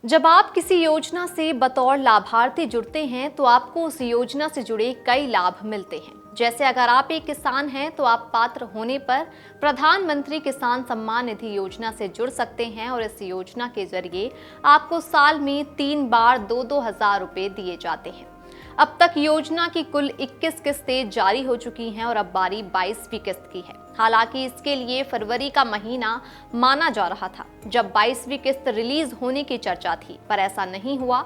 जब आप किसी योजना से बतौर लाभार्थी जुड़ते हैं तो आपको उस योजना से जुड़े कई लाभ मिलते हैं। जैसे अगर आप एक किसान हैं तो आप पात्र होने पर प्रधानमंत्री किसान सम्मान निधि योजना से जुड़ सकते हैं और इस योजना के जरिए आपको साल में 3 बार 2-2 हज़ार रुपए दिए जाते हैं। अब तक योजना की कुल 21 किस्तें जारी हो चुकी हैं और अब बारी 22वीं किस्त की है। हालांकि इसके लिए फरवरी का महीना माना जा रहा था जब 22वीं किस्त रिलीज होने की चर्चा थी, पर ऐसा नहीं हुआ।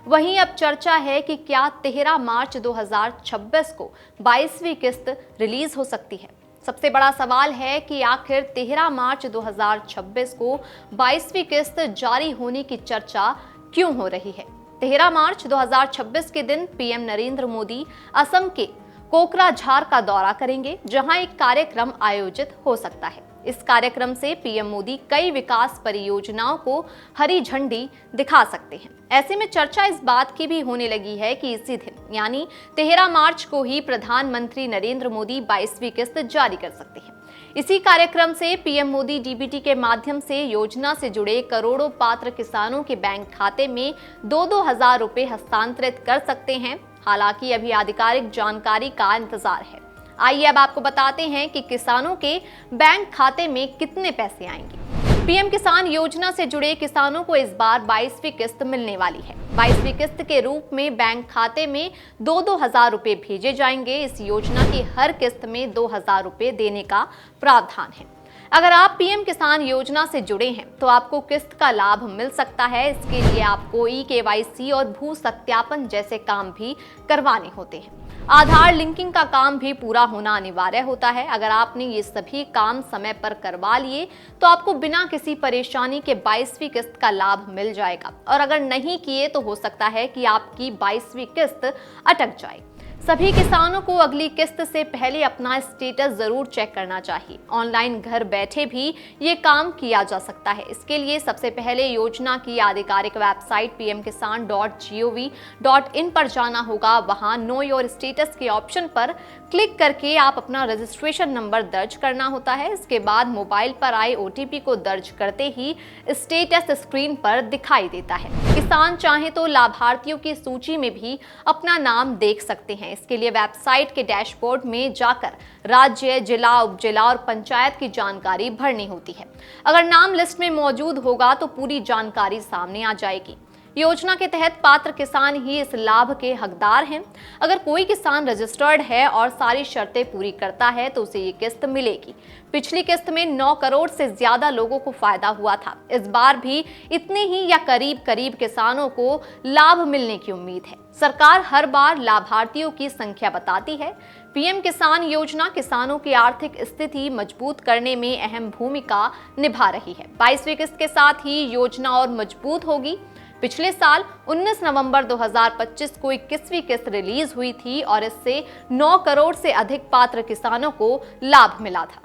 वहीं अब चर्चा है कि क्या 13 मार्च 2026 को 22वीं किस्त रिलीज हो सकती है। सबसे बड़ा सवाल है कि आखिर 13 मार्च 2026 को 22वीं किस्त जारी होने की चर्चा क्यों हो रही है। 13 मार्च 2026 के दिन पीएम नरेंद्र मोदी असम के कोकराझार का दौरा करेंगे, जहां एक कार्यक्रम आयोजित हो सकता है। इस कार्यक्रम से पीएम मोदी कई विकास परियोजनाओं को हरी झंडी दिखा सकते हैं। ऐसे में चर्चा इस बात की भी होने लगी है कि इसी दिन यानी 13 मार्च को ही प्रधानमंत्री नरेंद्र मोदी 22वीं किस्त जारी कर सकते हैं। इसी कार्यक्रम से पीएम मोदी डीबीटी के माध्यम से योजना से जुड़े करोड़ों पात्र किसानों के बैंक खाते में 2-2 हज़ार रुपए हस्तांतरित कर सकते हैं। हालांकि अभी आधिकारिक जानकारी का इंतजार है। आइए अब आपको बताते हैं कि किसानों के बैंक खाते में कितने पैसे आएंगे। पीएम किसान योजना से जुड़े किसानों को इस बार 22वीं किस्त मिलने वाली है। 22वीं किस्त के रूप में बैंक खाते में 2-2 हज़ार रुपए भेजे जाएंगे। इस योजना की हर किस्त में 2 हज़ार रुपए देने का प्रावधान है। अगर आप पीएम किसान योजना से जुड़े हैं तो आपको किस्त का लाभ मिल सकता है। इसके लिए आपको ई-केवाईसी और भू सत्यापन जैसे काम भी करवाने होते हैं। आधार लिंकिंग का काम भी पूरा होना अनिवार्य होता है। अगर आपने ये सभी काम समय पर करवा लिए तो आपको बिना किसी परेशानी के 22वीं किस्त का लाभ मिल जाएगा, और अगर नहीं किए तो हो सकता है कि आपकी 22वीं किस्त अटक जाए। सभी किसानों को अगली किस्त से पहले अपना स्टेटस जरूर चेक करना चाहिए। ऑनलाइन घर बैठे भी ये काम किया जा सकता है। इसके लिए सबसे पहले योजना की आधिकारिक वेबसाइट pmkisan.gov.in पर जाना होगा। वहां नो योर स्टेटस के ऑप्शन पर क्लिक करके आप अपना रजिस्ट्रेशन नंबर दर्ज करना होता है। इसके बाद मोबाइल पर आए OTP को दर्ज करते ही स्टेटस स्क्रीन पर दिखाई देता है। किसान चाहे तो लाभार्थियों की सूची में भी अपना नाम देख सकते हैं। इसके लिए वेबसाइट के डैशबोर्ड में जाकर राज्य, जिला, उपजिला और पंचायत की जानकारी भरनी होती है। अगर नाम लिस्ट में मौजूद होगा तो पूरी जानकारी सामने आ जाएगी। योजना के तहत पात्र किसान ही इस लाभ के हकदार हैं। अगर कोई किसान रजिस्टर्ड है और सारी शर्तें पूरी करता है तो उसे ये किस्त मिलेगी। पिछली किस्त में 9 करोड़ से ज्यादा लोगों को फायदा हुआ था। इस बार भी इतने ही या करीब करीब किसानों को लाभ मिलने की उम्मीद है। सरकार हर बार लाभार्थियों की संख्या बताती है। पीएम किसान योजना किसानों की आर्थिक स्थिति मजबूत करने में अहम भूमिका निभा रही है। 22वीं किस्त के साथ ही योजना और मजबूत होगी। पिछले साल 19 नवंबर 2025 को 21वीं किस्त रिलीज हुई थी और इससे 9 करोड़ से अधिक पात्र किसानों को लाभ मिला था।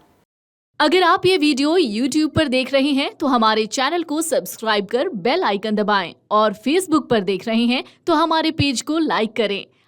अगर आप ये वीडियो YouTube पर देख रहे हैं तो हमारे चैनल को सब्सक्राइब कर बेल आइकन दबाएं, और Facebook पर देख रहे हैं तो हमारे पेज को लाइक करें।